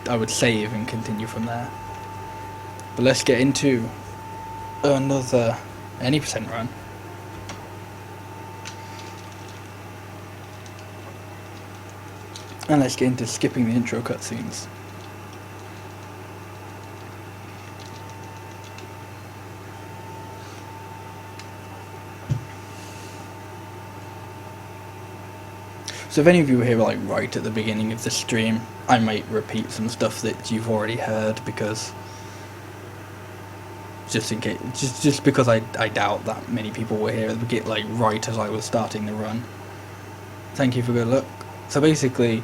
I would save and continue from there. But let's get into another any percent run. And let's get into skipping the intro cutscenes. So if any of you were here like right at the beginning of the stream, I might repeat some stuff that you've already heard, because just in case, just because I doubt that many people were here like right as I was starting the run. Thank you for good luck. So basically,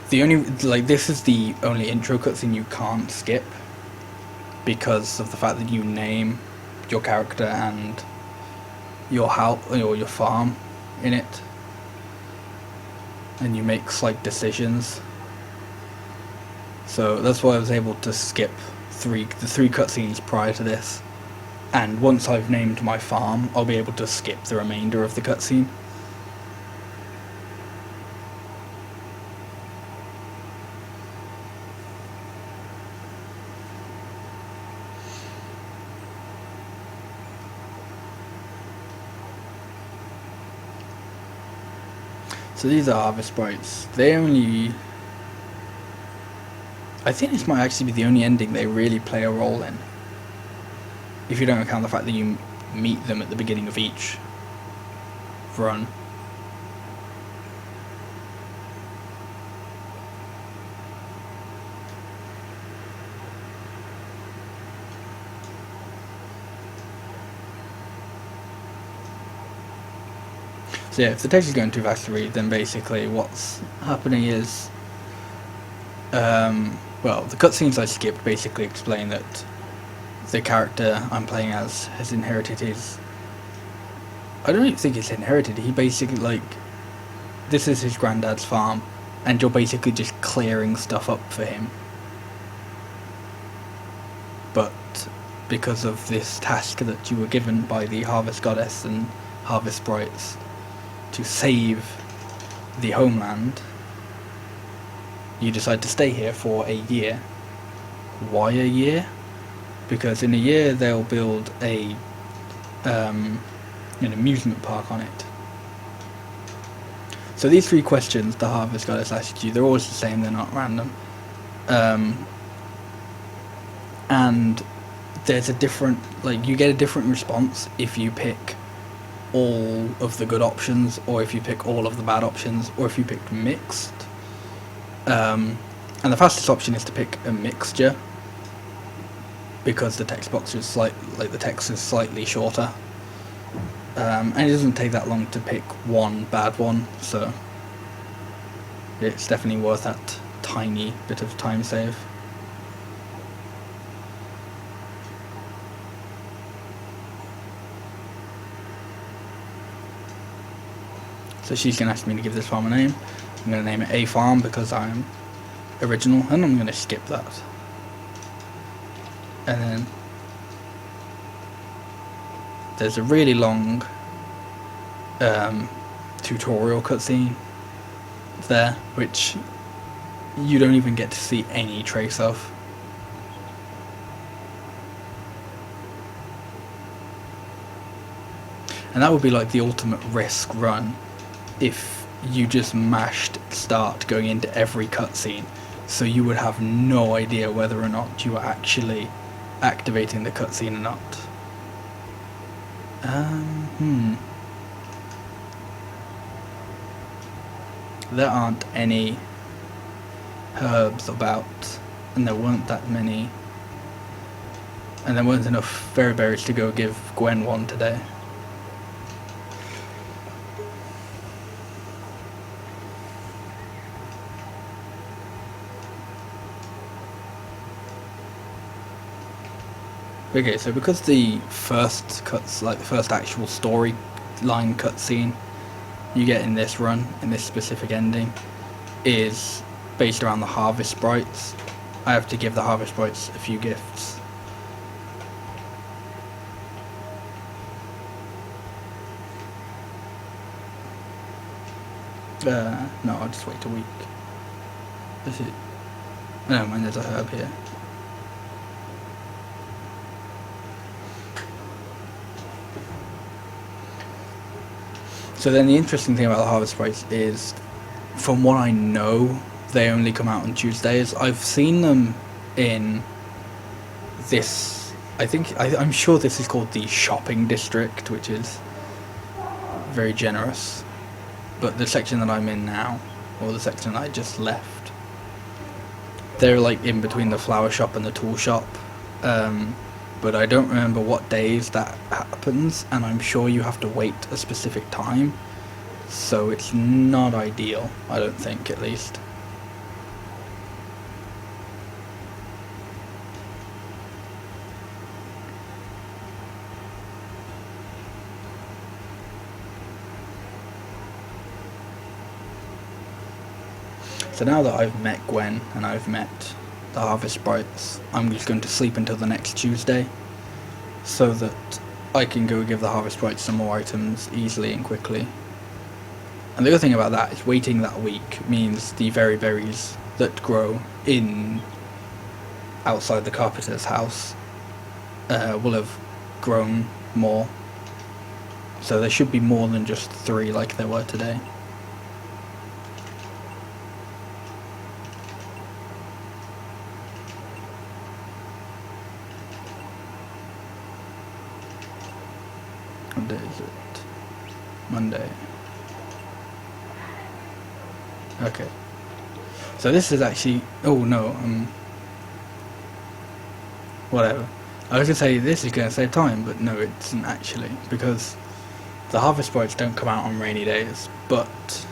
this is the only intro cutscene you can't skip, because of the fact that you name your character and your house or your farm in it, and you make slight decisions. So that's why I was able to skip the three cutscenes prior to this, and once I've named my farm, I'll be able to skip the remainder of the cutscene. So these are harvest sprites. I think this might actually be the only ending they really play a role in, if you don't account the fact that you meet them at the beginning of each run. So yeah, if the text is going too fast to read, then basically what's happening is, well, the cutscenes I skipped basically explain that the character I'm playing as has inherited his... I don't even think it's inherited, he basically, this is his granddad's farm, and you're basically just clearing stuff up for him. But because of this task that you were given by the harvest goddess and harvest sprites to save the homeland, you decide to stay here for a year. Why a year? Because in a year they'll build an amusement park on it. So these three questions the harvest goddess asked you, they're always the same, they're not random. And there's a different, you get a different response if you pick all of the good options, or if you pick all of the bad options, or if you pick mixed. And the fastest option is to pick a mixture, because the text box is the text is slightly shorter, and it doesn't take that long to pick one bad one, so it's definitely worth that tiny bit of time save. So she's going to ask me to give this farm a name. I'm going to name it A Farm because I'm original, and I'm going to skip that. And then there's a really long tutorial cutscene there, which you don't even get to see any trace of. And that would be like the ultimate risk run if you just mashed start going into every cutscene, so you would have no idea whether or not you are actually activating the cutscene or not. There aren't any herbs about, and there weren't that many, and there weren't enough fairy berries to go give Gwen one today. Okay, so because the first actual storyline cutscene you get in this run, in this specific ending, is based around the harvest sprites, I have to give the harvest sprites a few gifts. No, I'll just wait a week. No, mind, there's a herb here. So then the interesting thing about the harvest sprites is, from what I know, they only come out on Tuesdays. I've seen them in this, I'm sure this is called the shopping district, which is very generous. But the section that I'm in now, or the section I just left, they're like in between the flower shop and the tool shop. But I don't remember what days that happens, and I'm sure you have to wait a specific time, so it's not ideal, I don't think, at least. So now that I've met Gwen and I've met the Harvest Sprites, I'm just going to sleep until the next Tuesday, so that I can go give the Harvest Sprites some more items easily and quickly. And the other thing about that is waiting that week means the very berries that grow in outside the carpenter's house will have grown more. So there should be more than just 3 like there were today. What day is it? Monday. Okay. So this is actually... Oh no, whatever. I was going to say this is going to save time, but no, it isn't actually, because the Harvest Sprites don't come out on rainy days, but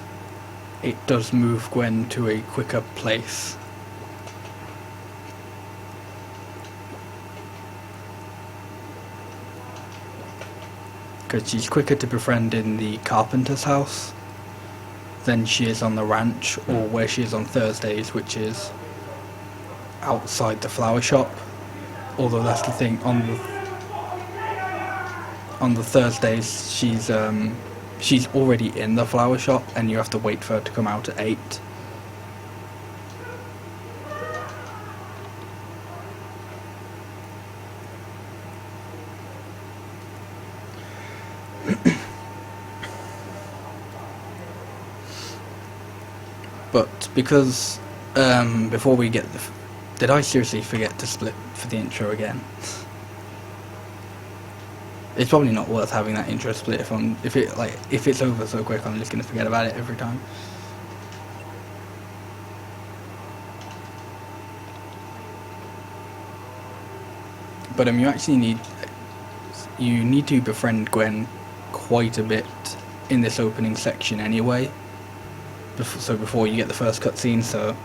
it does move Gwen to a quicker place. Because she's quicker to befriend in the carpenter's house than she is on the ranch, or where she is on Thursdays, which is outside the flower shop. Although that's the thing, on the Thursdays she's already in the flower shop, and you have to wait for her to come out at 8. But because before we get did I seriously forget to split for the intro again? It's probably not worth having that intro split if it's over so quick. I'm just gonna forget about it every time. But you actually need to befriend Gwen quite a bit in this opening section anyway. Before you get the first cutscene, so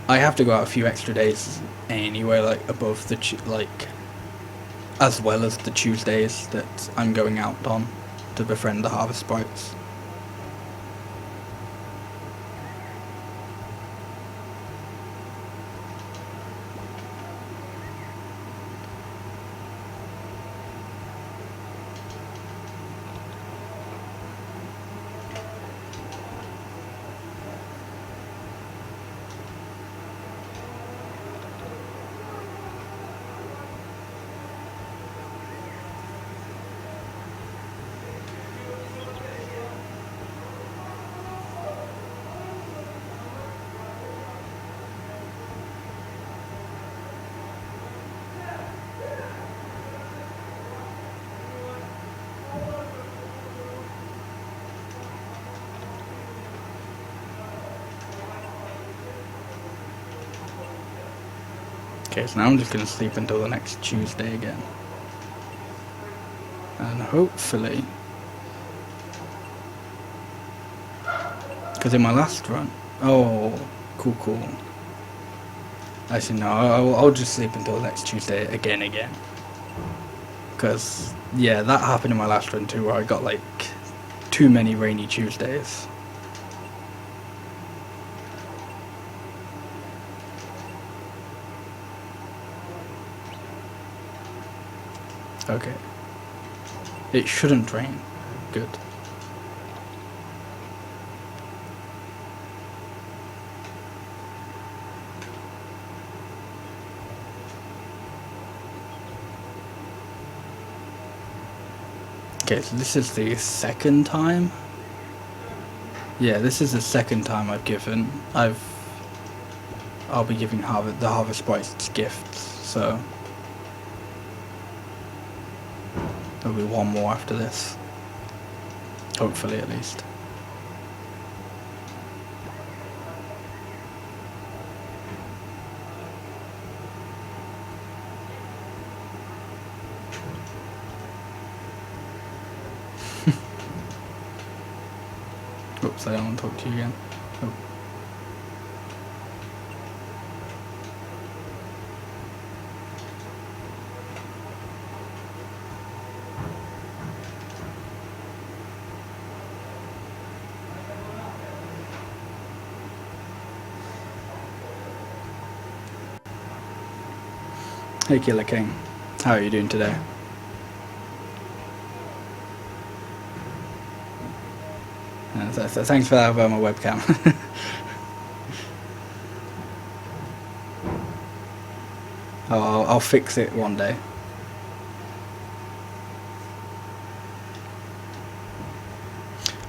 I have to go out a few extra days anyway, like above the as well as the Tuesdays that I'm going out on to befriend the Harvest Sprites. Okay, so now I'm just going to sleep until the next Tuesday again. And hopefully... Because in my last run... Oh, cool. Actually, no, I'll just sleep until the next Tuesday again. Because, yeah, that happened in my last run too, where I got, like, too many rainy Tuesdays. Okay. It shouldn't rain. Good. Okay, so this is the second time. Yeah, this is the second time I've given. I'll be giving the Harvest Sprites gifts, so there'll be one more after this. Hopefully, at least. Oops, I don't want to talk to you again. Oh. Hey Killer King, how are you doing today? So thanks for that about my webcam. I'll fix it one day.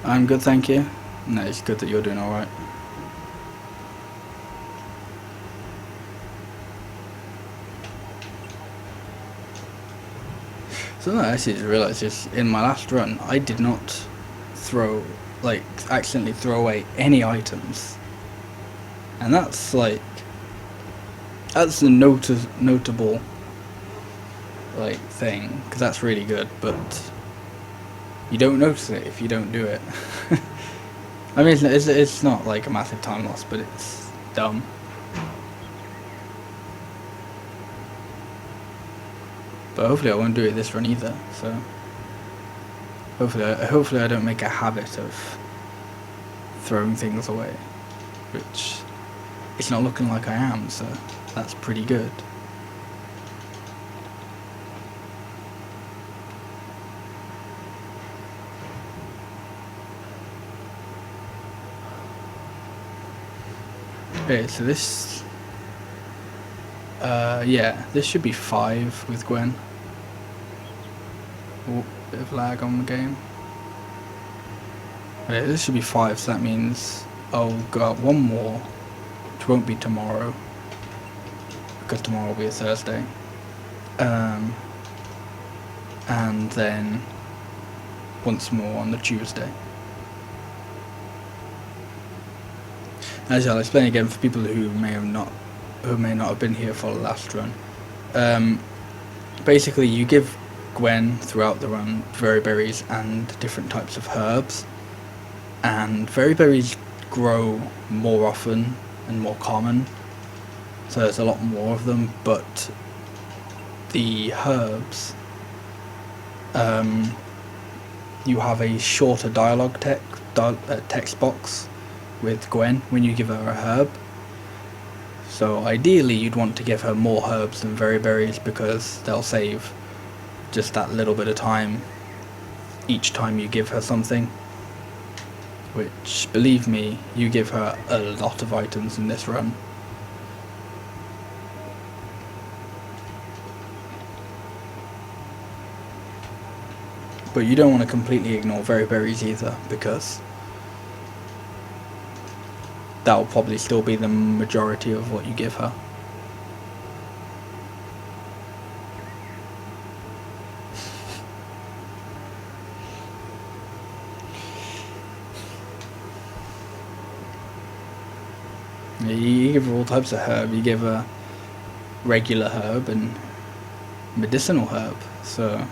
I'm good, thank you. No, it's good that you're doing alright. So no, I actually just realised is in my last run I did not accidentally throw away any items, and that's a notable thing, because that's really good, but you don't notice it if you don't do it. I mean, it's not like a massive time loss, but it's dumb. But hopefully I won't do it this run either, so hopefully I don't make a habit of throwing things away, which it's not looking like I am, so that's pretty good. Okay, so this this should be 5 with Gwen. Oh, bit of lag on the game. Okay, this should be 5, so that means I'll go out one more, which won't be tomorrow, because tomorrow will be a Thursday. And then once more on the Tuesday. As I'll explain again for people who may not have been here for the last run. Basically, you give Gwen throughout the run very berries and different types of herbs, and very berries grow more often and more common, so there's a lot more of them. But the herbs, you have a shorter dialogue text box with Gwen when you give her a herb. So ideally you'd want to give her more herbs than very berries, because they'll save just that little bit of time each time you give her something, which, believe me, you give her a lot of items in this run. But you don't want to completely ignore very berries either, because that will probably still be the majority of what you give her. You give her all types of herb. You give her regular herb and medicinal herb, so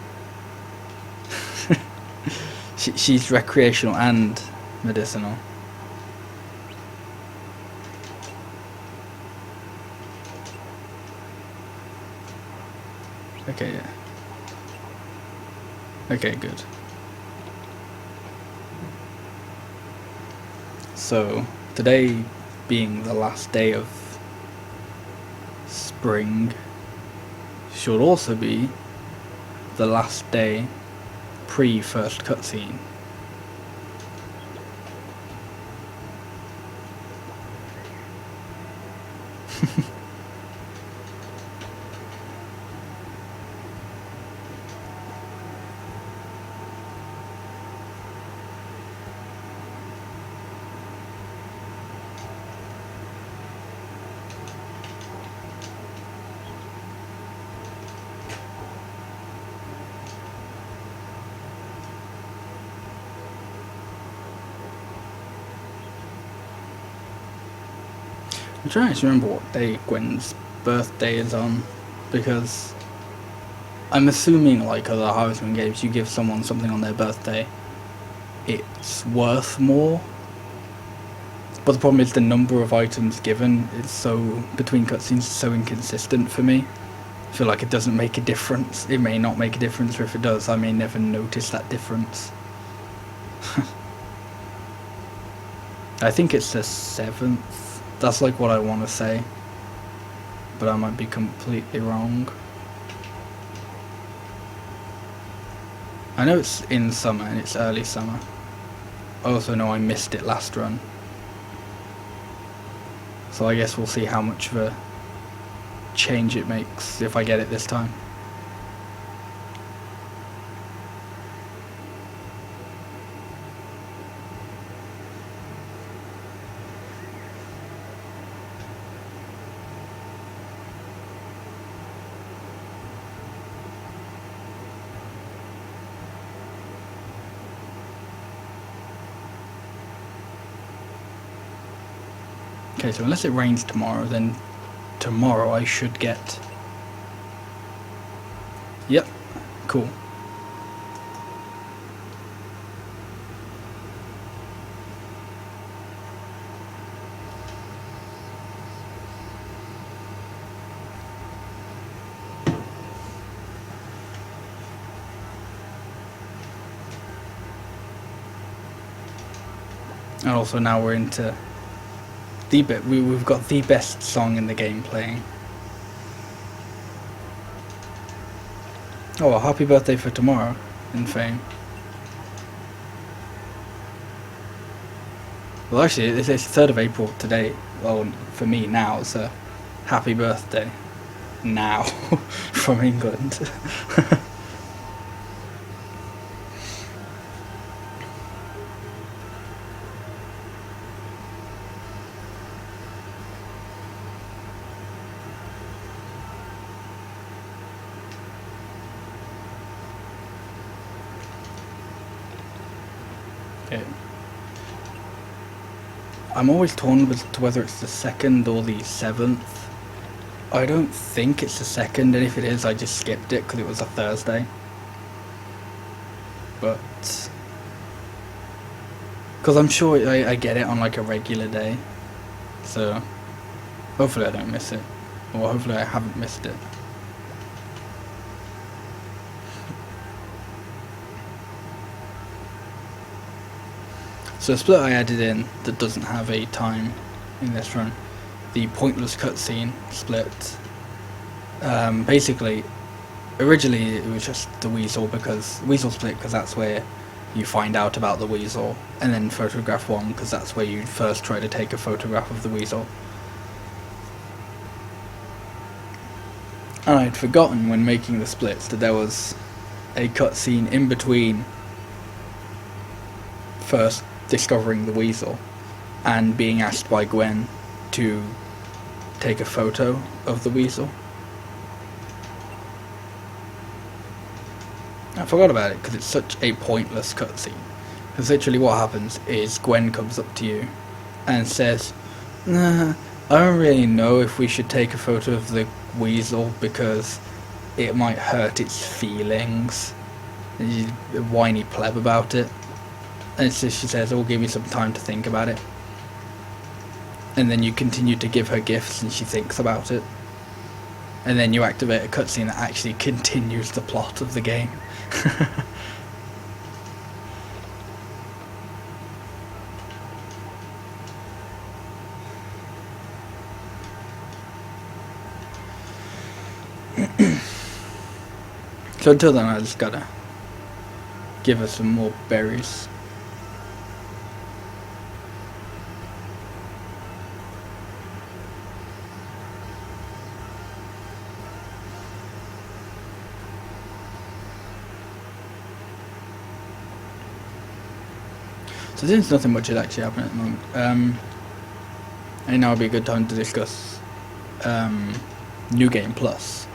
she's recreational and medicinal. Okay, yeah. Okay, good. So, today being the last day of spring should also be the last day pre-first cutscene. I'm trying to remember what day Gwen's birthday is on, because I'm assuming, like other Harvestman games, you give someone something on their birthday, it's worth more. But the problem is the number of items given is so, between cutscenes, so inconsistent for me. I feel like it doesn't make a difference. It may not make a difference, or if it does, I may never notice that difference. I think it's the 7th. That's like what I want to say, but I might be completely wrong. I know it's in summer and it's early summer. I also know I missed it last run, so I guess we'll see how much of a change it makes if I get it this time. Okay, so unless it rains tomorrow, then tomorrow I should get... Yep, cool. And also now we're into the bit, we've got the best song in the game playing. Oh, well, happy birthday for tomorrow in Fame. Well, actually, it's 3rd of April today. Well, for me now, so happy birthday now from England. Okay. I'm always torn as to whether it's the 2nd or the 7th. I don't think it's the 2nd, and if it is, I just skipped it because it was a Thursday. But because I'm sure I get it on like a regular day, so hopefully I don't miss it, or hopefully I haven't missed it. So the split I added in that doesn't have a time in this run, the pointless cutscene split. Basically, originally it was just the Weasel split because that's where you find out about the Weasel, and then photograph 1 because that's where you first try to take a photograph of the Weasel. And I'd forgotten when making the splits that there was a cutscene in between first discovering the Weasel and being asked by Gwen to take a photo of the Weasel. I forgot about it because it's such a pointless cutscene. Because literally what happens is Gwen comes up to you and says, "Nah, I don't really know if we should take a photo of the Weasel because it might hurt its feelings." And she's a whiny pleb about it. And so she says, "Oh, give me some time to think about it." And then you continue to give her gifts and she thinks about it. And then you activate a cutscene that actually continues the plot of the game. So until then I just gotta give her some more berries. So there's nothing much is actually happening at the moment. And now would be a good time to discuss New Game Plus.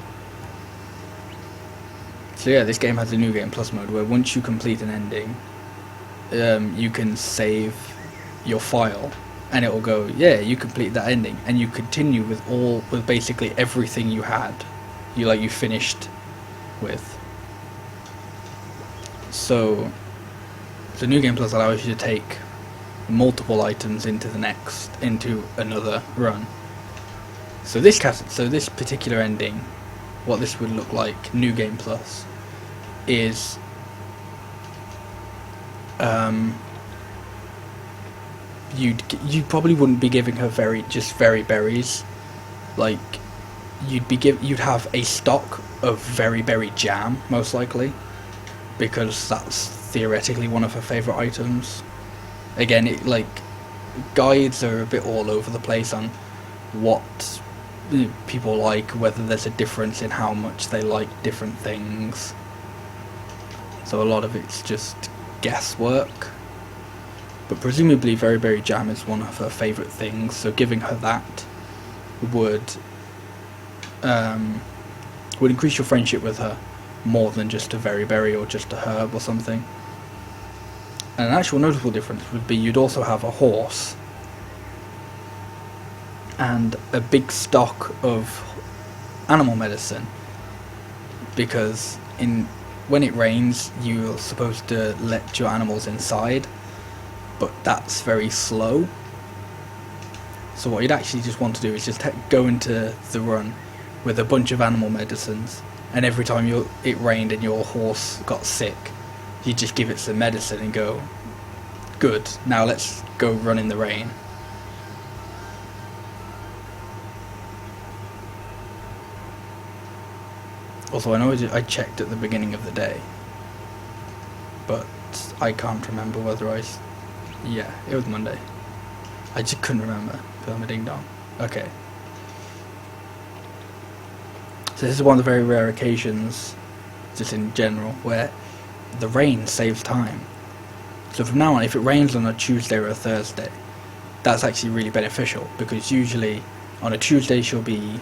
So yeah, this game has a New Game Plus mode where once you complete an ending, you can save your file and it will go, yeah, you complete that ending, and you continue with basically everything you had, you finished with. So the New Game Plus allows you to take multiple items into another run. So this particular ending, what this would look like, New Game Plus, is you probably wouldn't be giving her very berries. Like, you'd have a stock of very berry jam, most likely, because that's theoretically one of her favourite items. Again, guides are a bit all over the place on what people like, whether there's a difference in how much they like different things. So a lot of it's just guesswork. But presumably Very Berry Jam is one of her favourite things, so giving her that would increase your friendship with her more than just a Very Berry or just a herb or something. And an actual notable difference would be you'd also have a horse and a big stock of animal medicine, because when it rains you're supposed to let your animals inside, but that's very slow. So what you'd actually just want to do is just go into the run with a bunch of animal medicines, and every time it rained and your horse got sick, you just give it some medicine and go, good, now let's go run in the rain. Also, I know I checked at the beginning of the day, but I can't remember whether yeah, it was Monday. I just couldn't remember. Film a ding dong. Okay. So this is one of the very rare occasions, just in general, where the rain saves time. So from now on, if it rains on a Tuesday or a Thursday, that's actually really beneficial, because usually on a Tuesday she'll be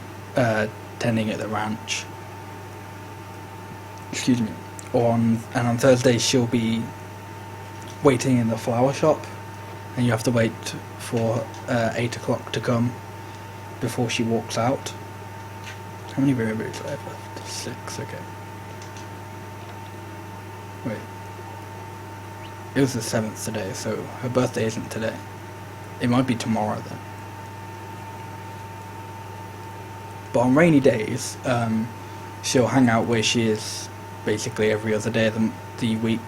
tending at the ranch. Excuse me. And on Thursday she'll be waiting in the flower shop, and you have to wait for 8 o'clock to come before she walks out. How many berries do I have left? 6, okay. Wait. It was the 7th today, so her birthday isn't today. It might be tomorrow then. But on rainy days, she'll hang out where she is basically every other day of the week,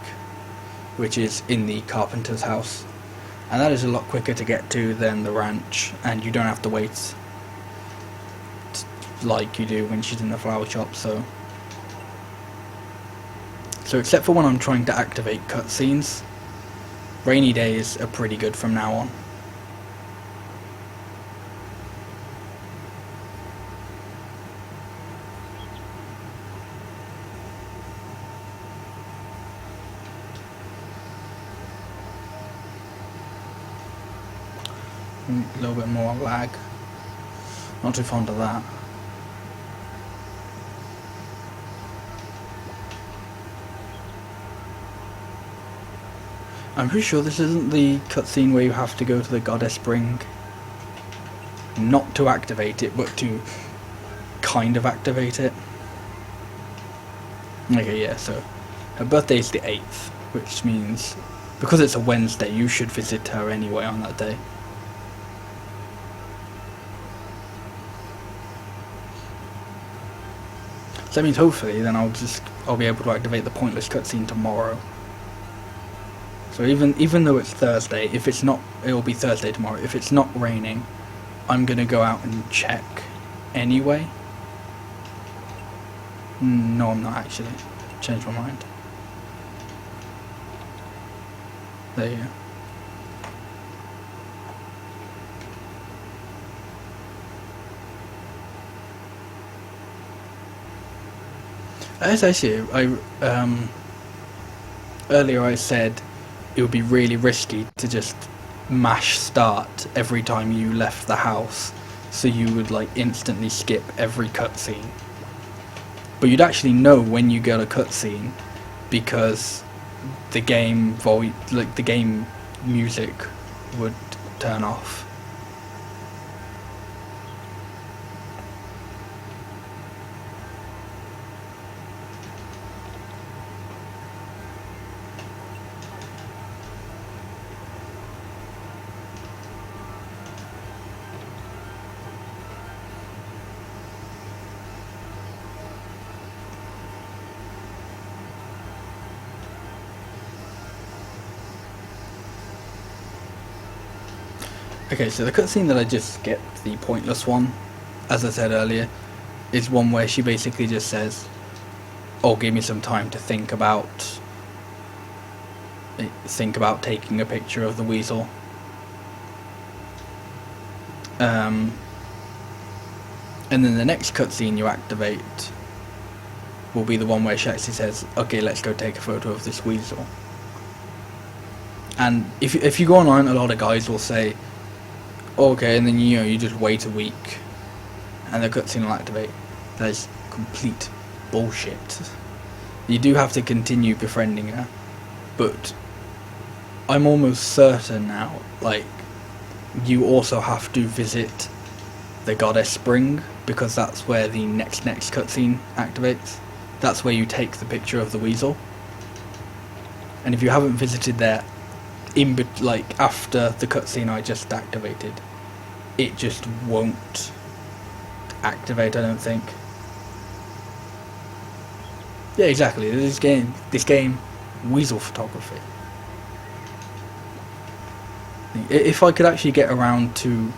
which is in the carpenter's house. And that is a lot quicker to get to than the ranch, and you don't have to wait like you do when she's in the flower shop. So except for when I'm trying to activate cutscenes, rainy days are pretty good from now on. A little bit more lag. Not too fond of that. I'm pretty sure this isn't the cutscene where you have to go to the Goddess Spring, not to activate it, but to kind of activate it. Okay, yeah, so her birthday is the 8th, which means because it's a Wednesday, you should visit her anyway on that day. So that means hopefully then I'll be able to activate the pointless cutscene tomorrow. So even though it's Thursday, if it's not, it'll be Thursday tomorrow. If it's not raining, I'm gonna go out and check anyway. No, I'm not actually. Changed my mind. There you go. As I see, earlier I said it would be really risky to just mash start every time you left the house, so you would like instantly skip every cutscene. But you'd actually know when you get a cutscene, because the game music would turn off. Okay, so the cutscene that I just skipped, the pointless one, as I said earlier, is one where she basically just says, "Oh, give me some time to think about taking a picture of the weasel." And then the next cutscene you activate will be the one where she actually says, "Okay, let's go take a photo of this weasel." And if you go online, a lot of guys will say, "Okay," and then you just wait a week, and the cutscene will activate. That is complete bullshit. You do have to continue befriending her, but I'm almost certain now, like, you also have to visit the Goddess Spring, because that's where the next cutscene activates. That's where you take the picture of the weasel. And if you haven't visited there, after the cutscene I just activated, it just won't activate, I don't think. Yeah, exactly. This game, Weasel photography. If I could actually get around to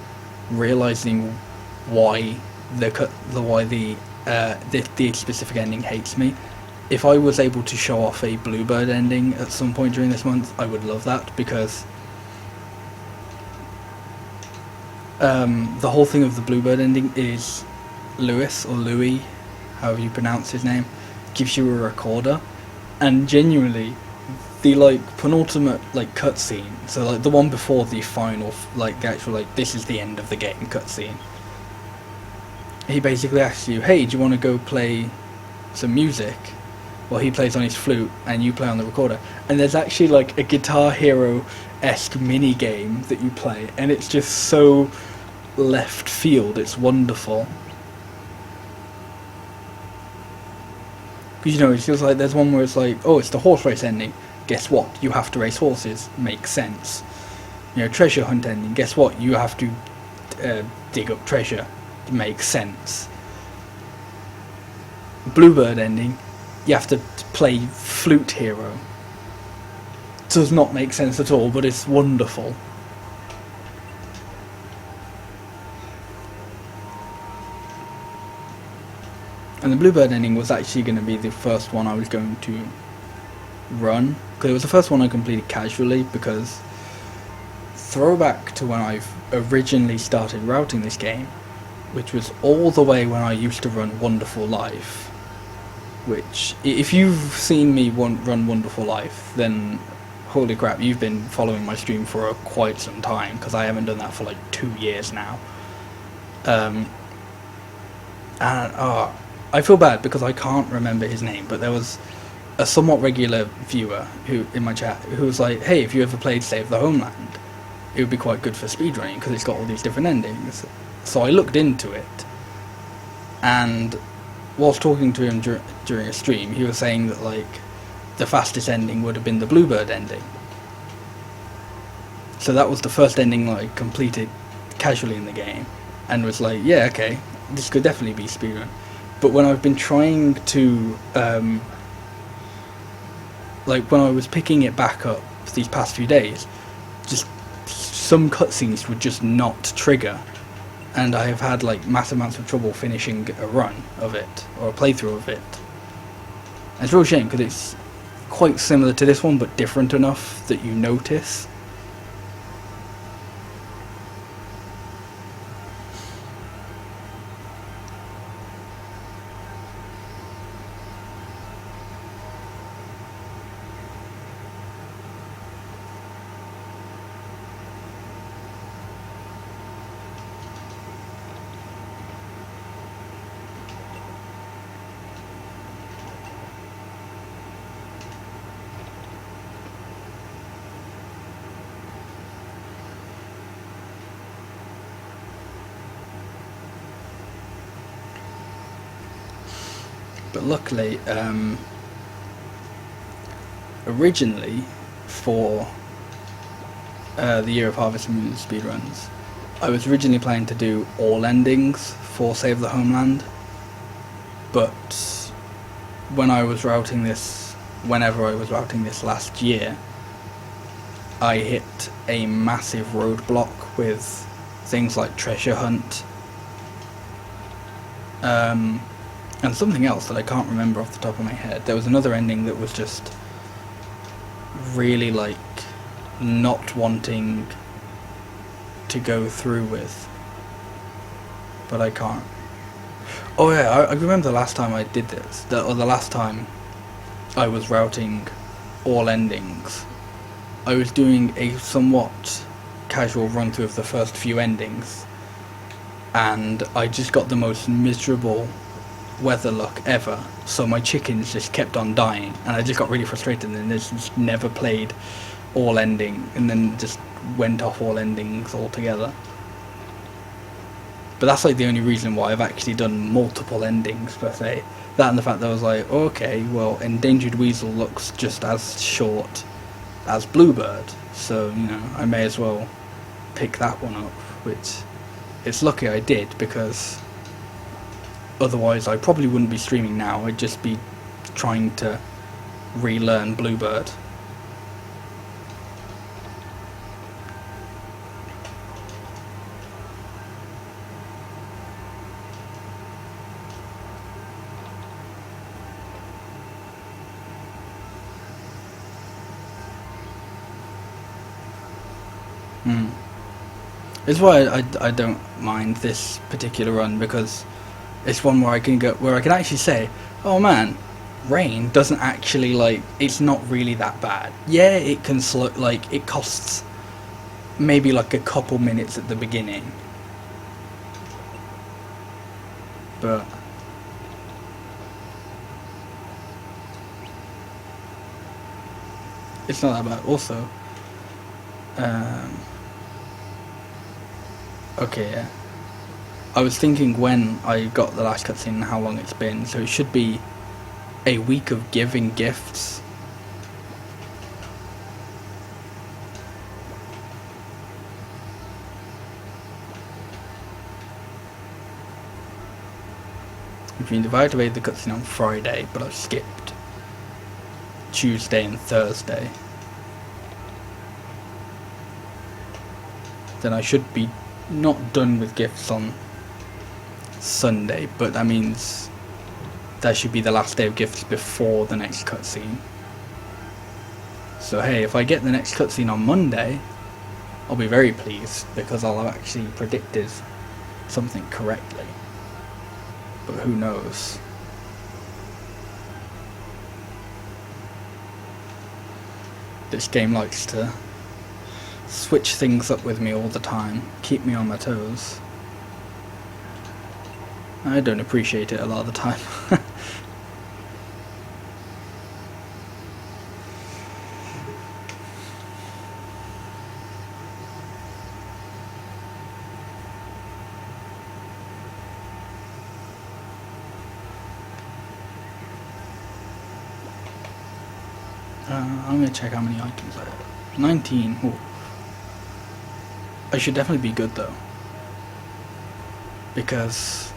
realizing why the specific ending hates me, if I was able to show off a Bluebird ending at some point during this month, I would love that, because the whole thing of the Bluebird ending is Lewis, or Louis, however you pronounce his name, gives you a recorder, and genuinely the penultimate cutscene, so the one before the final, the actual this is the end of the game cutscene, he basically asks you, "Hey, do you want to go play some music?" Well, he plays on his flute and you play on the recorder, and there's actually a Guitar Hero-esque mini game that you play, and it's just so left field. It's wonderful. Because it's just there's one where it's oh, it's the horse race ending. Guess what? You have to race horses. Makes sense. Treasure hunt ending. Guess what? You have to dig up treasure. Makes sense. Bluebird ending. You have to play Flute Hero. Does not make sense at all, but it's wonderful. And the Bluebird ending was actually going to be the first one I was going to run, because it was the first one I completed casually, because throwback to when I've originally started routing this game, which was all the way when I used to run Wonderful Life, which, if you've seen me run Wonderful Life, then holy crap, you've been following my stream for quite some time, because I haven't done that for 2 years now. I feel bad because I can't remember his name, but there was a somewhat regular viewer who in my chat who was like, "Hey, if you ever played Save the Homeland, it would be quite good for speedrunning because it's got all these different endings." So I looked into it, and whilst talking to him during a stream, he was saying that the fastest ending would have been the Bluebird ending. So that was the first ending I completed casually in the game, and was like, yeah, okay, this could definitely be speedrun. But when I've been trying to, when I was picking it back up these past few days, just some cutscenes would just not trigger, and I have had massive amounts of trouble finishing a run of it, or a playthrough of it. And it's a real shame, because it's quite similar to this one, but different enough that you notice. But luckily, originally, for the Year of Harvest Moon speedruns, I was originally planning to do all endings for Save the Homeland, but whenever I was routing this last year, I hit a massive roadblock with things like treasure hunt, and something else that I can't remember off the top of my head. There was another ending that was just really like not wanting to go through with, but I can't. Oh yeah, I remember the last time I did this, or the last time I was routing all endings. I was doing a somewhat casual run through of the first few endings, and I just got the most miserable weather luck ever, so my chickens just kept on dying, and I just got really frustrated, and just never played all ending, and then just went off all endings altogether. But that's like the only reason why I've actually done multiple endings per se. That and the fact that I was like, okay, well, Endangered Weasel looks just as short as Bluebird, so, you know, I may as well pick that one up, which it's lucky I did, because otherwise I probably wouldn't be streaming now. I'd just be trying to relearn Bluebird. It's why I don't mind this particular run, because it's one where I can actually say, oh man, rain doesn't actually, like, it's not really that bad. Yeah, it can slow, like, it costs maybe like a couple minutes at the beginning, but it's not that bad. Also, okay, yeah. I was thinking when I got the last cutscene and how long it's been, so it should be a week of giving gifts. Which means if I activated the cutscene on Friday, but I skipped Tuesday and Thursday, then I should be not done with gifts on Sunday, but that means that should be the last day of gifts before the next cutscene. So hey, if I get the next cutscene on Monday, I'll be very pleased, because I'll have actually predicted something correctly. But who knows? This game likes to switch things up with me all the time, keep me on my toes. I don't appreciate it a lot of the time. I'm gonna check how many items I have. 19. Ooh. I should definitely be good though, because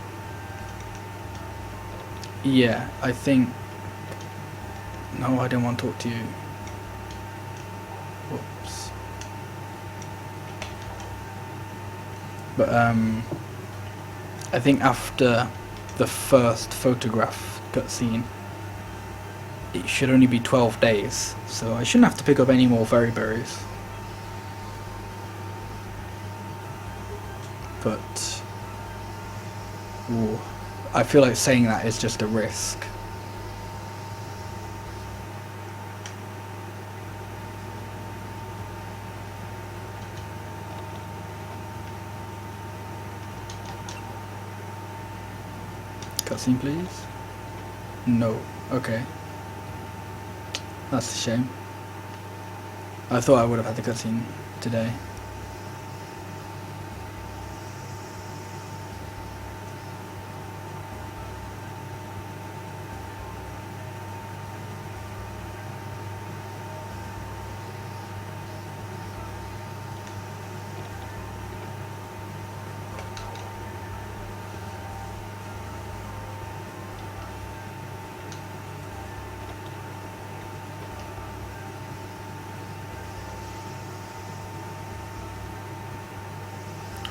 yeah, I think, no, I don't want to talk to you. Whoops. But I think after the first photograph cutscene, it should only be 12 days, so I shouldn't have to pick up any more fairy berries. But ooh, I feel like saying that is just a risk. Cutscene, please. No. Okay. That's a shame. I thought I would have had the cutscene today.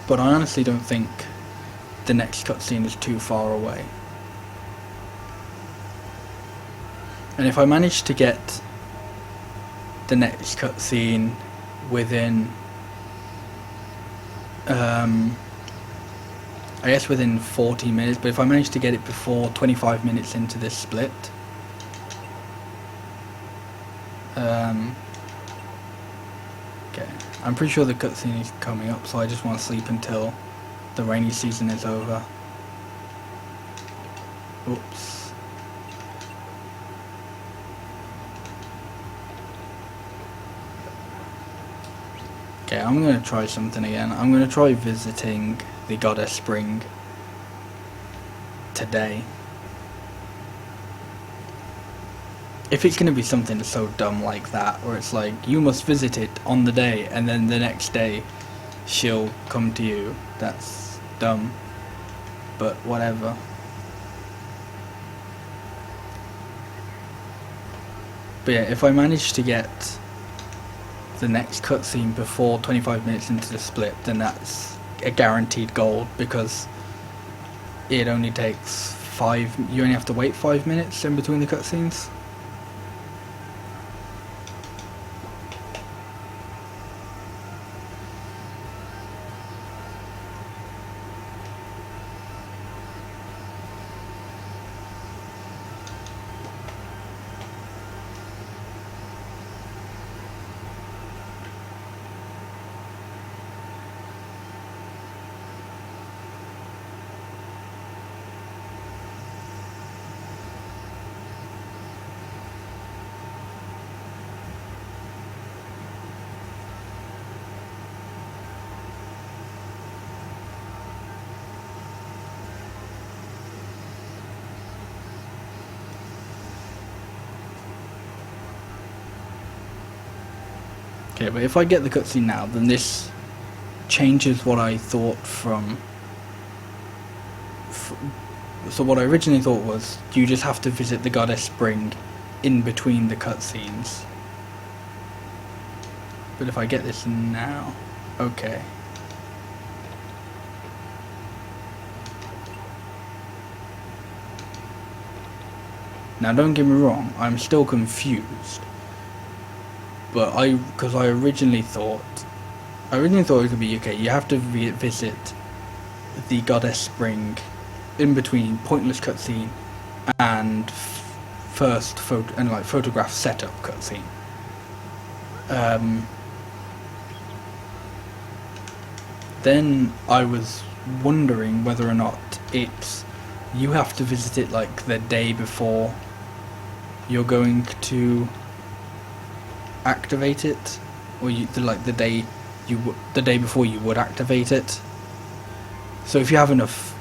but I honestly don't think the next cutscene is too far away. And if I manage to get the next cutscene within, I guess within 40 minutes, but if I manage to get it before 25 minutes into this split, okay, I'm pretty sure the cutscene is coming up, so I just want to sleep until the rainy season is over. Oops. Okay, I'm going to try something again. I'm going to try visiting the Goddess Spring today. If it's going to be something so dumb like that, where it's like, you must visit it on the day, and then the next day she'll come to you, that's dumb. But whatever. But yeah, if I manage to get the next cutscene before 25 minutes into the split, then that's a guaranteed gold, because it only takes you only have to wait 5 minutes in between the cutscenes. Okay, but if I get the cutscene now, then this changes what I thought so what I originally thought was, you just have to visit the Goddess Spring in between the cutscenes. But if I get this now, okay. Now don't get me wrong, I'm still confused. But because I originally thought it could be, okay, you have to visit the Goddess Spring in between pointless cutscene and photograph setup cutscene. Then I was wondering whether or not you have to visit it like the day before you're going to activate it, or the day before you would activate it. So if you have enough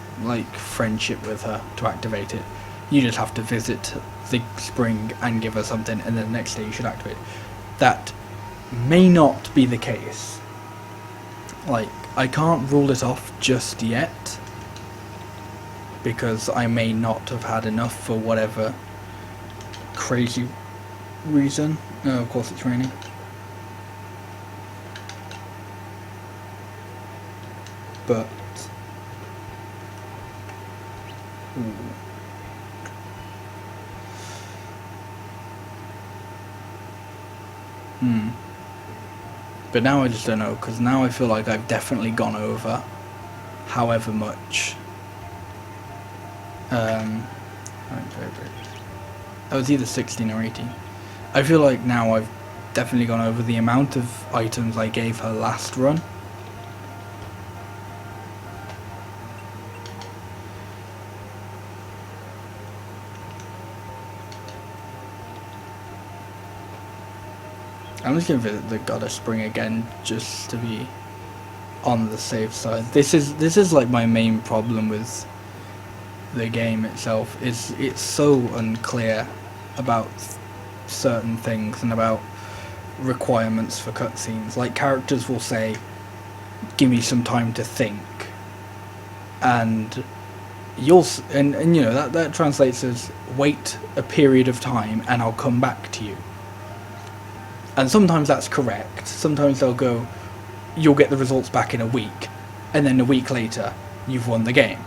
friendship with her to activate it, you just have to visit the spring and give her something, and then the next day you should activate it. That may not be the case. I can't rule it off just yet, because I may not have had enough for whatever crazy reason. Oh, of course it's raining. But but now I just don't know, because now I feel like I've definitely gone over however much. That was either 16 or 18. I feel like now I've definitely gone over the amount of items I gave her last run. I'm just going to visit the Goddess Spring again, just to be on the safe side. This is like my main problem with the game itself, is it's so unclear about certain things and about requirements for cutscenes. Like, characters will say, give me some time to think, and you know that translates as wait a period of time and I'll come back to you. And sometimes that's correct. Sometimes they'll go, you'll get the results back in a week. and then a week later you've won the game.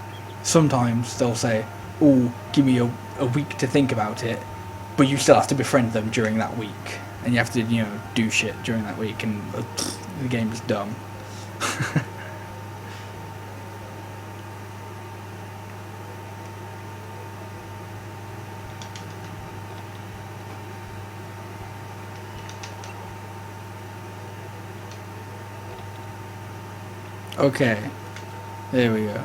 Sometimes they'll say, oh, give me a week to think about it, but you still have to befriend them during that week, and you have to, you know, do shit during that week, and the game is dumb. Okay, there we go.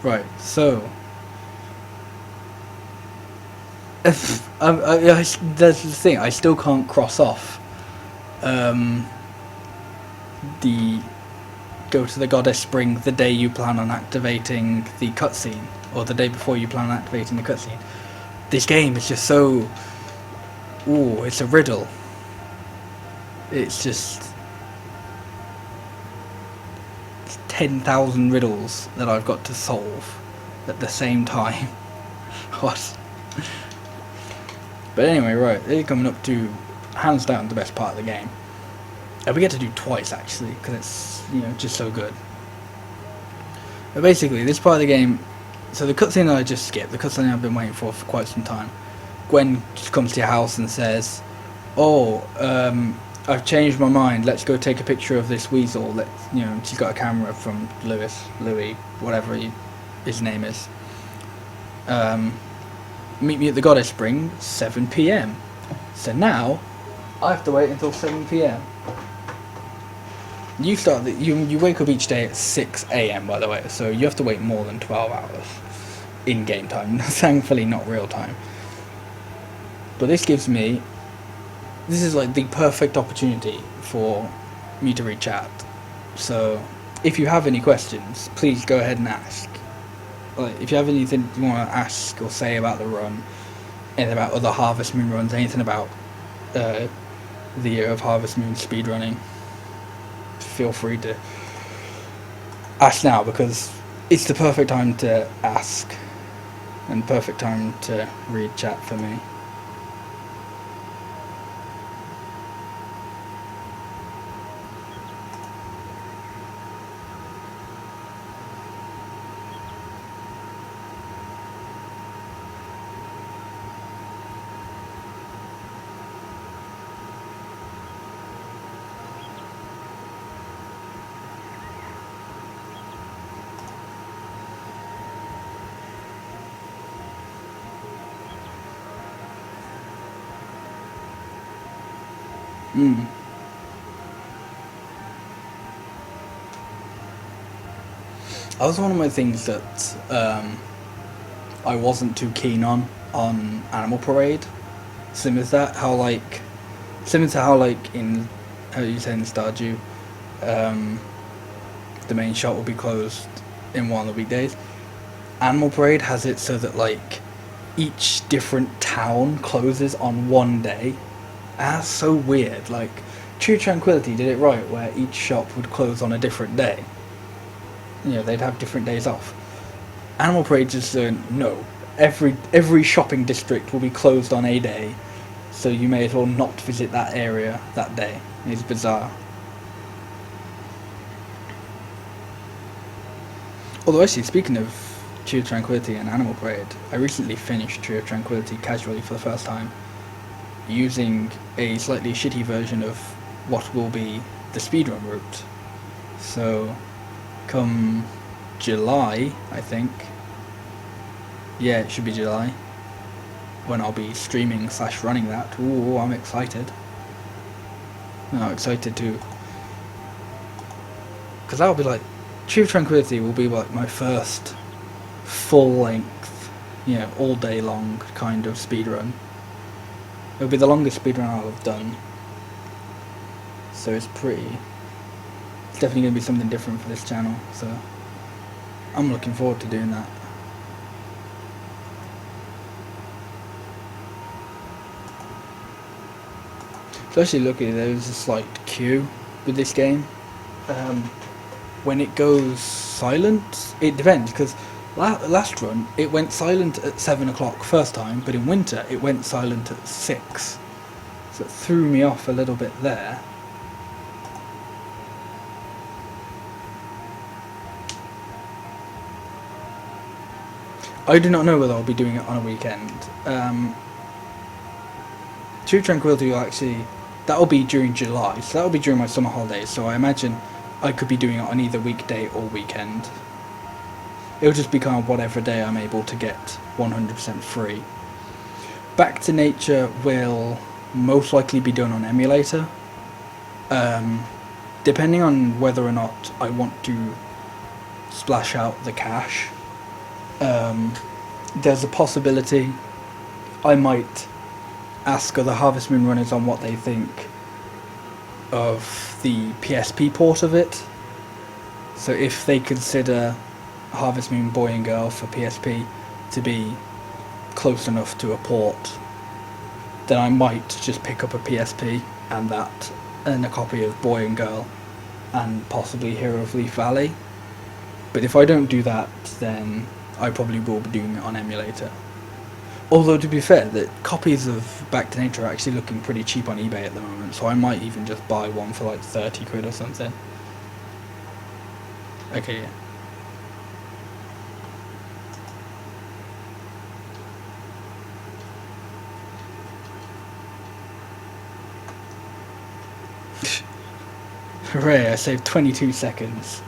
Right, so that's the thing. I still can't cross off the go to the Goddess Spring the day you plan on activating the cutscene, or the day before you plan on activating the cutscene. This game is just so... Ooh, it's a riddle. It's just 10,000 riddles that I've got to solve at the same time. What? But anyway, right, they're coming up to hands down the best part of the game. And we get to do twice actually, because it's, you know, just so good. But basically, this part of the game, so the cutscene that I just skipped, the cutscene I've been waiting for quite some time, Gwen just comes to your house and says, oh, I've changed my mind, let's go take a picture of this Weasel. You know, she's got a camera from Louis, whatever his name is. Meet me at the Goddess Spring, 7 PM. So now, I have to wait until 7 PM. You start you wake up each day at 6 AM, by the way, so you have to wait more than 12 hours in game time. Thankfully, not real time. But this is like the perfect opportunity for me to read chat. So if you have any questions, please go ahead and ask. Like, if you have anything you want to ask or say about the run, anything about other Harvest Moon runs, anything about the Year of Harvest Moon speedrunning, feel free to ask now, because it's the perfect time to ask and perfect time to read chat for me. That was one of my things that I wasn't too keen on Animal Parade. Similar to how like in, how you say, in Stardew, the main shop will be closed in one of the weekdays. Animal Parade has it so that like each different town closes on one day. And that's so weird. Like True Tranquility did it right, where each shop would close on a different day. You know, they'd have different days off. Animal Parade just no. Every shopping district will be closed on a day, so you may as well not visit that area that day. It's bizarre. Although actually, speaking of Tree of Tranquility and Animal Parade, I recently finished Tree of Tranquility casually for the first time, using a slightly shitty version of what will be the speedrun route. So, come July, I think. Yeah, it should be July, when I'll be streaming / running that. Ooh, I'm excited. I'm excited too. Because that'll be like, Tree of Tranquility will be like my first full-length, you know, all day long kind of speedrun. It'll be the longest speedrun I'll have done. So it's definitely going to be something different for this channel, so I'm looking forward to doing that. So actually, looking, there's a slight queue with this game. When it goes silent, it depends, because last run it went silent at 7 o'clock first time, but in winter it went silent at 6, so it threw me off a little bit there. I do not know whether I'll be doing it on a weekend. True Tranquility will actually, that'll be during July, so that'll be during my summer holidays, so I imagine I could be doing it on either weekday or weekend. It'll just be kind of whatever day I'm able to get 100% free. Back to Nature will most likely be done on emulator. Depending on whether or not I want to splash out the cash, there's a possibility I might ask other Harvest Moon runners on what they think of the PSP port of it. So if they consider Harvest Moon Boy and Girl for PSP to be close enough to a port, then I might just pick up a PSP and a copy of Boy and Girl and possibly Hero of Leaf Valley. But if I don't do that, then I probably will be doing it on emulator. Although, to be fair, the copies of Back to Nature are actually looking pretty cheap on eBay at the moment, so I might even just buy one for like 30 quid or something. Okay, yeah. Hooray, I saved 22 seconds.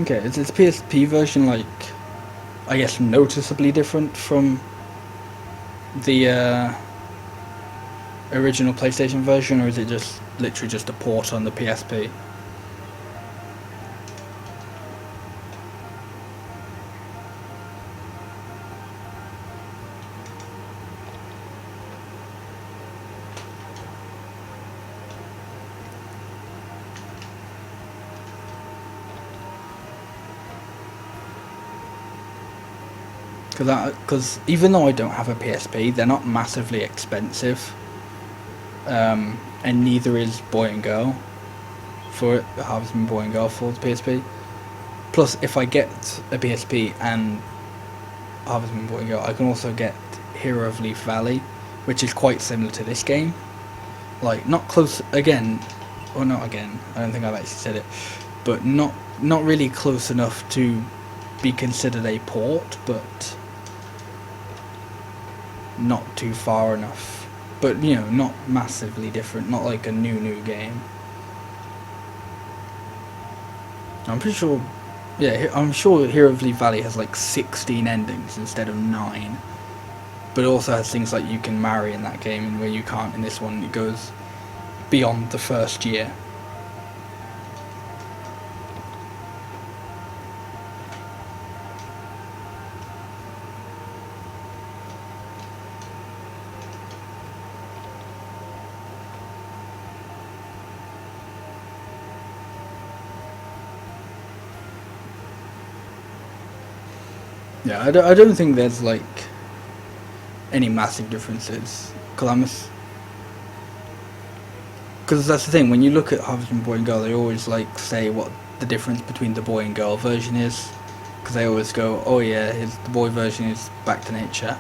Okay, is this PSP version, like, I guess noticeably different from the original PlayStation version, or is it just literally just a port on the PSP? Because even though I don't have a PSP, they're not massively expensive, and neither is Boy and Girl for Harvest Moon Boy and Girl for the PSP. Plus, if I get a PSP and Harvest Moon Boy and Girl, I can also get Hero of Leaf Valley, which is quite similar to this game. Like, not close again, or not again. I don't think I've actually said it, but not really close enough to be considered a port, but not too far enough. But, you know, not massively different, not like a new game. I'm pretty sure, yeah, I'm sure Hero of Leaf Valley has like 16 endings instead of 9. But it also has things like you can marry in that game, and where you can't in this one. It goes beyond the first year. Yeah, I don't think there's like any massive differences, because that's the thing, when you look at Harvest Moon Boy and Girl, they always like say what the difference between the Boy and Girl version is, because they always go, oh yeah, the boy version is Back to Nature,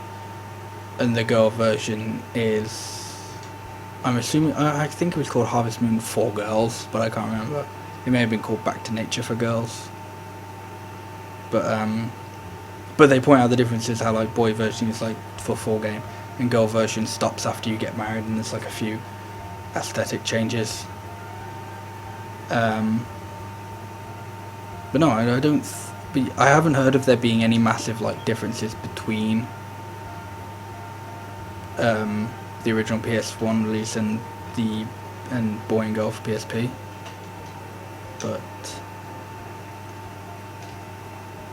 and the girl version is, I'm assuming, I think it was called Harvest Moon for Girls, but I can't remember. It may have been called Back to Nature for Girls. But they point out the difference is how like boy version is like for full game, and girl version stops after you get married, and there's like a few aesthetic changes. But no, I haven't heard of there being any massive like differences between the original PS1 release and Boy and Girl for PSP. But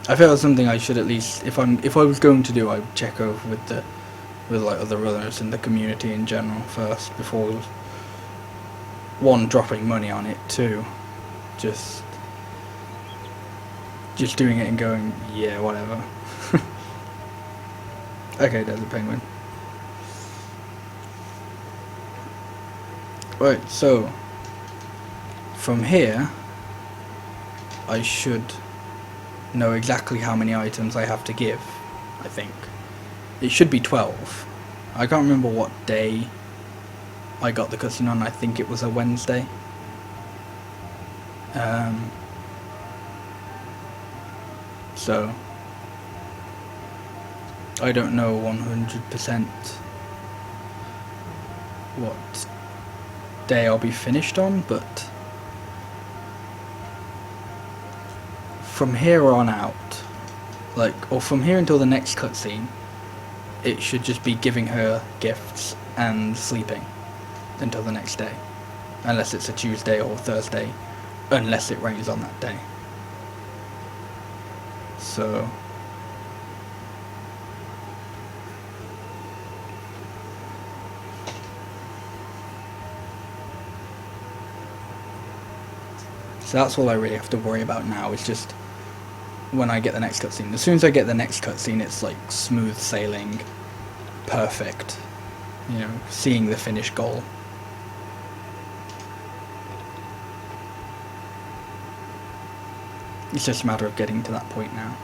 I feel it's something I should at least, if I was going to do, I'd check over with like other runners in the community in general first, before one, dropping money on it, two, just doing it and going, yeah, whatever. Okay, there's a penguin. Right, so from here I should know exactly how many items I have to give, I think. It should be 12. I can't remember what day I got the cutscene on. I think it was a Wednesday. So I don't know 100% what day I'll be finished on, but from here on out, or from here until the next cutscene, it should just be giving her gifts and sleeping until the next day, unless it's a Tuesday or Thursday, unless it rains on that day. So that's all I really have to worry about now, is just when I get the next cutscene. As soon as I get the next cutscene, it's like smooth sailing, perfect, you know, seeing the finished goal. It's just a matter of getting to that point now.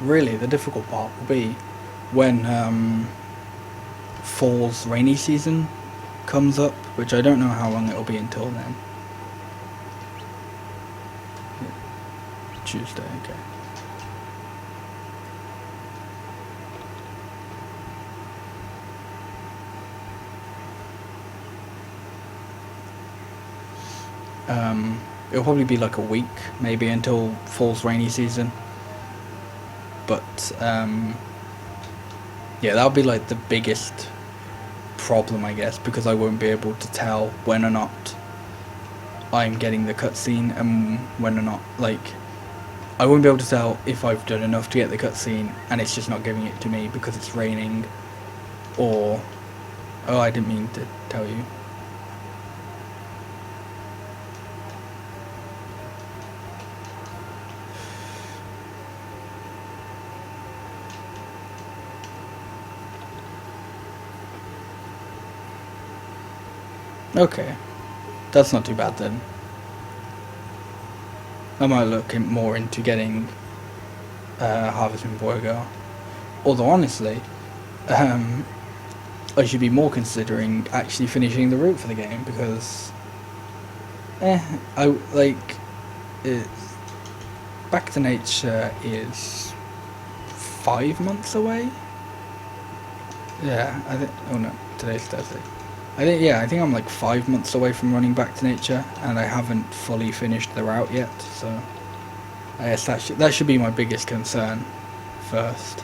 Really, the difficult part will be when fall's rainy season comes up, which I don't know how long it'll be until then. Tuesday, okay. It'll probably be like a week, maybe, until fall's rainy season. But yeah, that'll be like the biggest problem, I guess, because I won't be able to tell when or not I'm getting the cutscene, and when or not, like, I won't be able to tell if I've done enough to get the cutscene and it's just not giving it to me because it's raining, or, oh, I didn't mean to tell you. Okay, that's not too bad then. I might look more into getting Harvesting Borgo. Although honestly, I should be more considering actually finishing the route for the game, because Back to Nature is 5 months away. Yeah, I think. Oh no, today's Thursday. I think I'm like 5 months away from running Back to Nature, and I haven't fully finished the route yet, so I guess that should be my biggest concern first.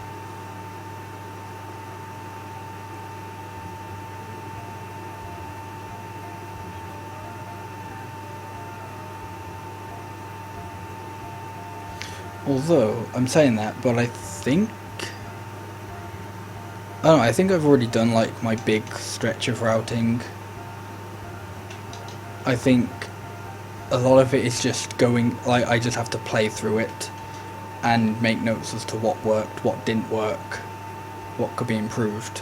Although I'm saying that, but I think I think I've already done like my big stretch of routing. I think a lot of it is just going, like, I just have to play through it and make notes as to what worked, what didn't work, what could be improved.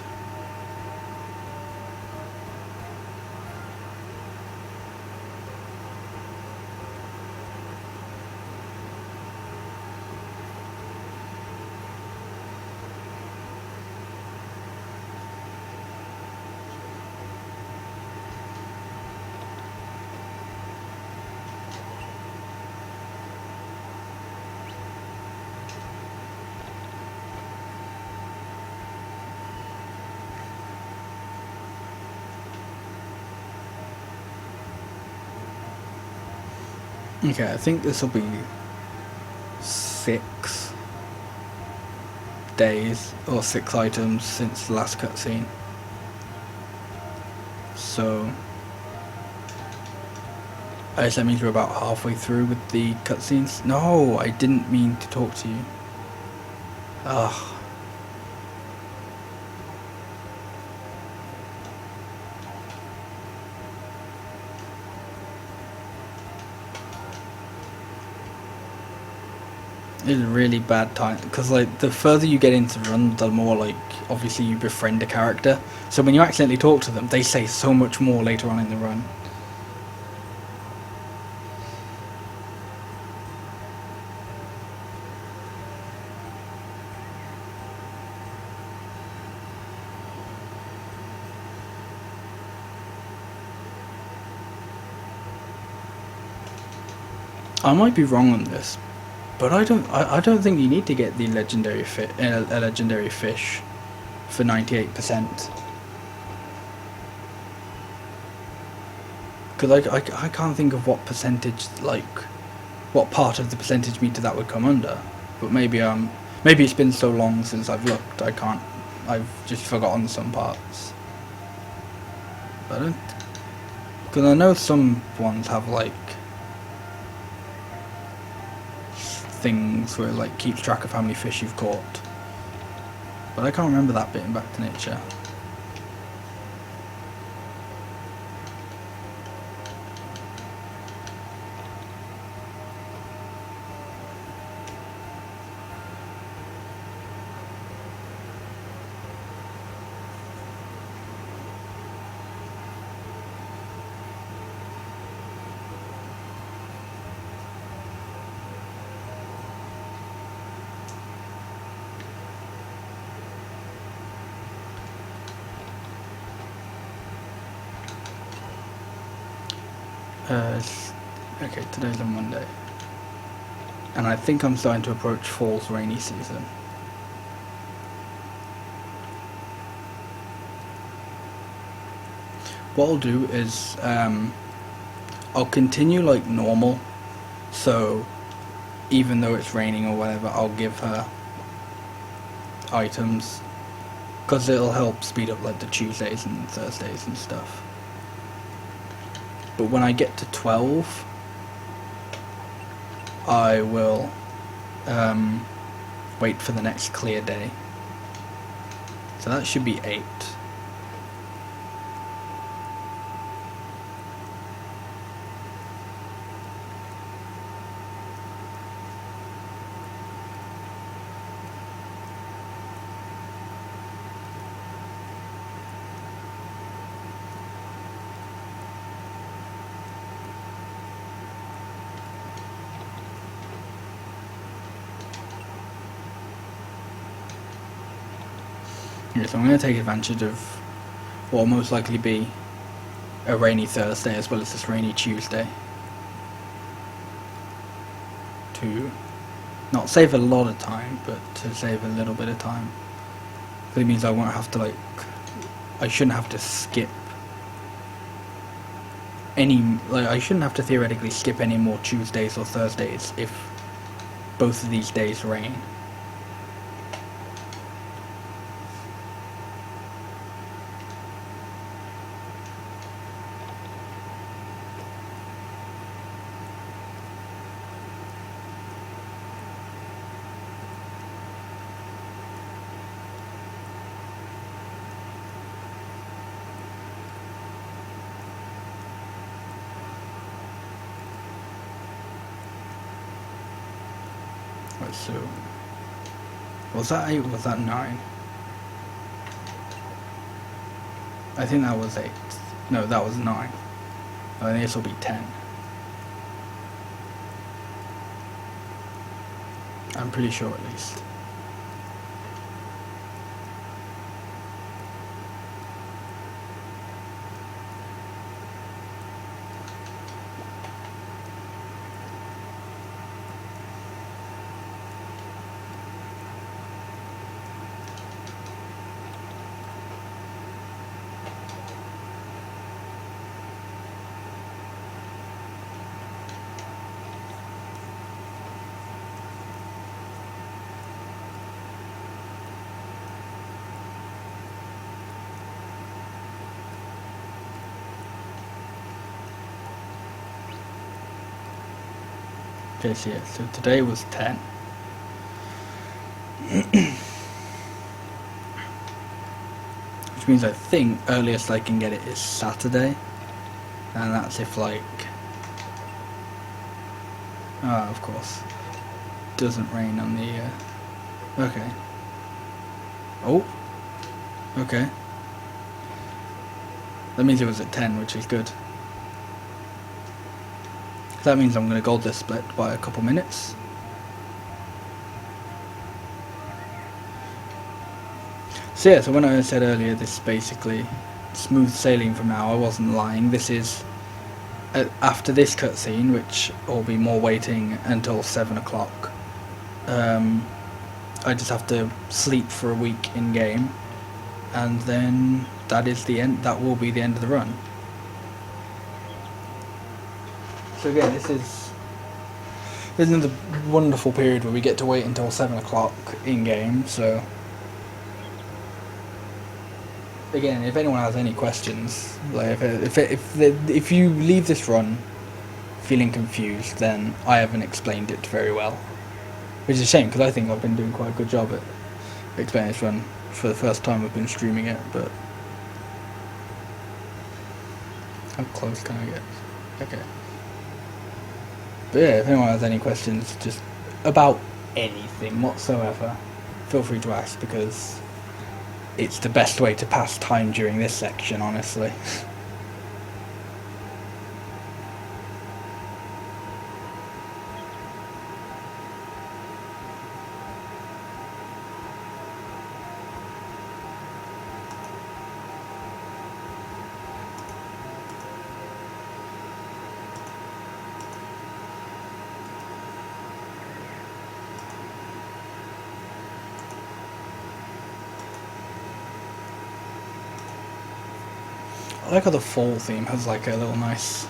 Okay, I think this will be 6 days or 6 items since the last cutscene. So I guess that means we're about halfway through with the cutscenes. No, I didn't mean to talk to you. Ugh. It's a really bad time, because like the further you get into the run, the more like obviously you befriend a character. So when you accidentally talk to them, they say so much more later on in the run. I might be wrong on this, but I don't think you need to get the legendary a legendary fish for 98%. Because I can't think of what percentage, like what part of the percentage meter that would come under. But maybe it's been so long since I've looked, I've just forgotten some parts. I don't, because I know some ones have like things where it like keeps track of how many fish you've caught, but I can't remember that bit in Back to Nature. Okay, today's a Monday, and I think I'm starting to approach fall's rainy season. What I'll do is I'll continue like normal, so even though it's raining or whatever, I'll give her items, because it'll help speed up like the Tuesdays and Thursdays and stuff. But when I get to 12, I will wait for the next clear day. So that should be 8. Yeah, so I'm going to take advantage of what will most likely be a rainy Thursday as well as this rainy Tuesday to not save a lot of time, but to save a little bit of time. It means I won't have to I shouldn't have to skip I shouldn't have to theoretically skip any more Tuesdays or Thursdays if both of these days rain. So, was that 8 or was that 9? I think that was 8. No, that was 9. I think this will be 10. I'm pretty sure at least. Okay, so yeah, so today was 10. Which means I think earliest I can get it is Saturday. And that's if like... Ah, of course. Doesn't rain on the... Okay. Oh. Okay. That means it was at 10, which is good. That means I'm going to gold this split by a couple minutes. So yeah, so when I said earlier this is basically smooth sailing from now, I wasn't lying. This is after this cutscene, which will be more waiting until 7 o'clock. I just have to sleep for a week in game, and then that is the end. That will be the end of the run. So again, this is another wonderful period where we get to wait until 7 o'clock in game. So again, if anyone has any questions, like if you leave this run feeling confused, then I haven't explained it very well, which is a shame because I think I've been doing quite a good job at explaining this run for the first time I've been streaming it. But how close can I get? Okay. But yeah, if anyone has any questions just about anything whatsoever, feel free to ask, because it's the best way to pass time during this section, honestly. I like how the fall theme has like a little nice...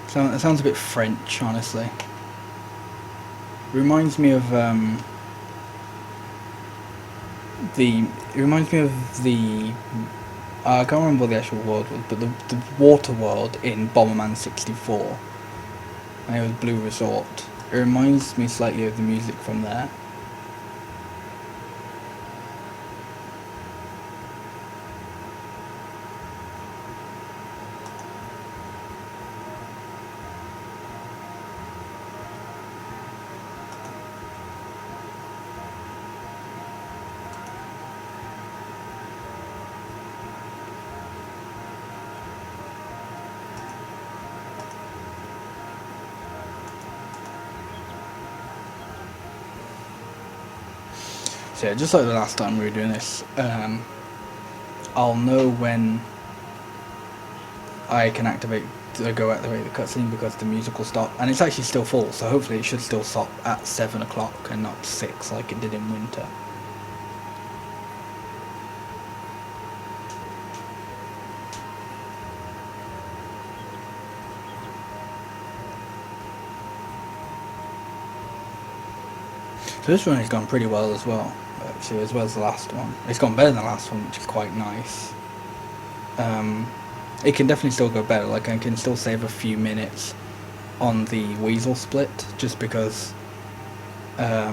It sounds a bit French, honestly. It reminds me of the... I can't remember what the actual world was, but the water world in Bomberman 64. And it was Blue Resort. It reminds me slightly of the music from there. So yeah, just like the last time we were doing this, I'll know when I can go activate the cutscene, because the music will stop, and it's actually still full, so hopefully it should still stop at 7 o'clock and not 6 like it did in winter. So this one has gone pretty well as well, actually, as well as the last one. It's gone better than the last one, which is quite nice. It can definitely still go better, like I can still save a few minutes on the Weasel split, just because they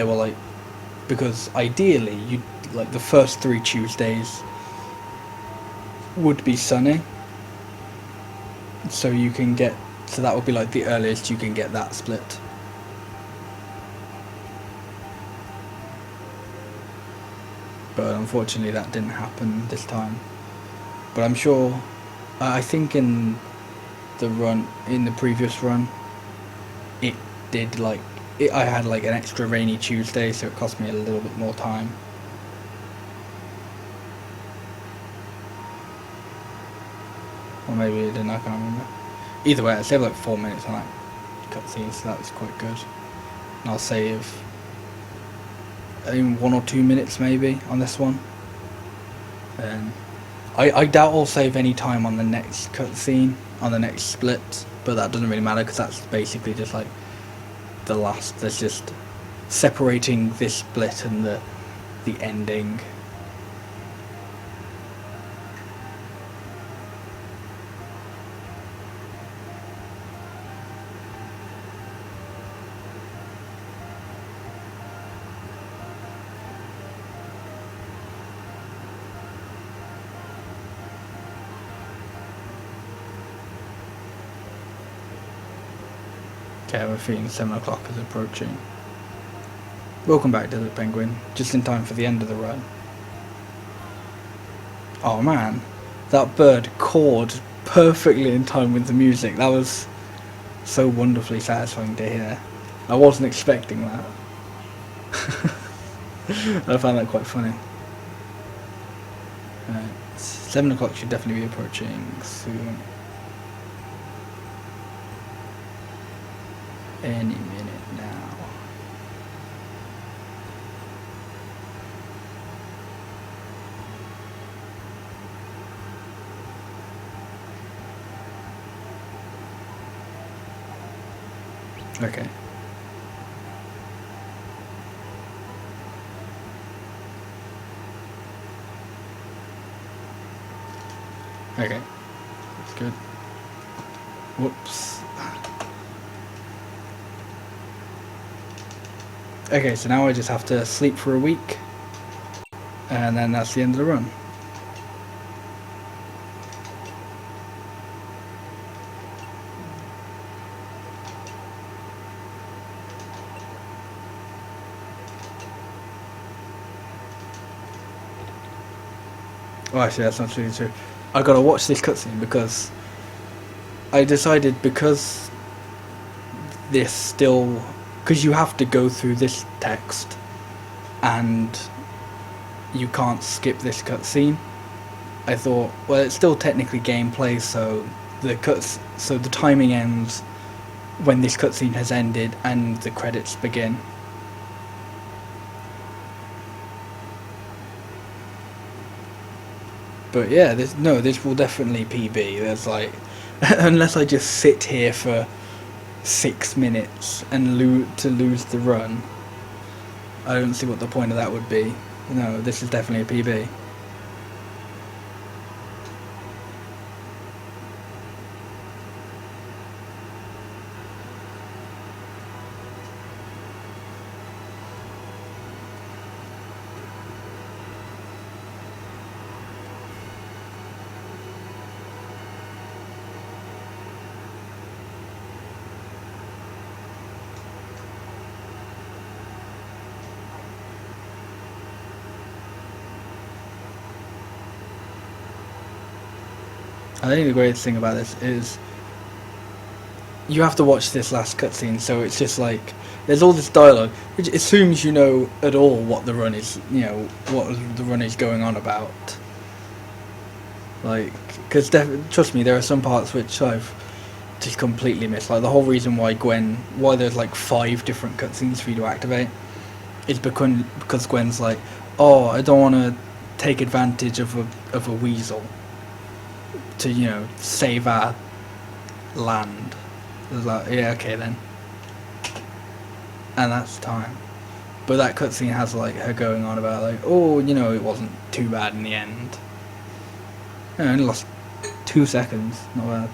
were like, because ideally you like the first 3 Tuesdays would be sunny, so you can get, so that would be like the earliest you can get that split. But unfortunately that didn't happen this time. But I'm sure, I think in the previous run, it did like, I had like an extra rainy Tuesday, so it cost me a little bit more time. Or maybe it didn't, I can't remember. Either way, I saved like 4 minutes on that cutscene, so that was quite good. And I'll save in 1 or 2 minutes maybe on this one. And I doubt I'll save any time on the next cutscene, on the next split, but that doesn't really matter because that's basically just like the last, that's just separating this split and the ending. Okay, I have a feeling 7 o'clock is approaching. Welcome back, Desert Penguin. Just in time for the end of the run. Oh man, that bird cawed perfectly in time with the music. That was so wonderfully satisfying to hear. I wasn't expecting that. I found that quite funny. 7 o'clock should definitely be approaching soon. Any minute now. Okay. Okay. That's good. Whoops. Okay, so now I just have to sleep for a week, and then that's the end of the run. Oh, actually, that's not really true. I gotta watch this cutscene because I decided because this still, because you have to go through this text and you can't skip this cutscene. I thought, well, it's still technically gameplay, so the timing ends when this cutscene has ended and the credits begin. But yeah, this will definitely PB. There's like, unless I just sit here for 6 minutes and lose the run, I don't see what the point of that would be. No, this is definitely a PB. I think the greatest thing about this is you have to watch this last cutscene, so it's just like there's all this dialogue which assumes you know at all what the run is, what the run is going on about. Like, because trust me, there are some parts which I've just completely missed. Like the whole reason why there's like 5 different cutscenes for you to activate is because Gwen's like, oh, I don't want to take advantage of a weasel to save our land. It was like, yeah, okay then, and that's time. But that cutscene has like her going on about like, oh, it wasn't too bad in the end. I only lost 2 seconds, not bad.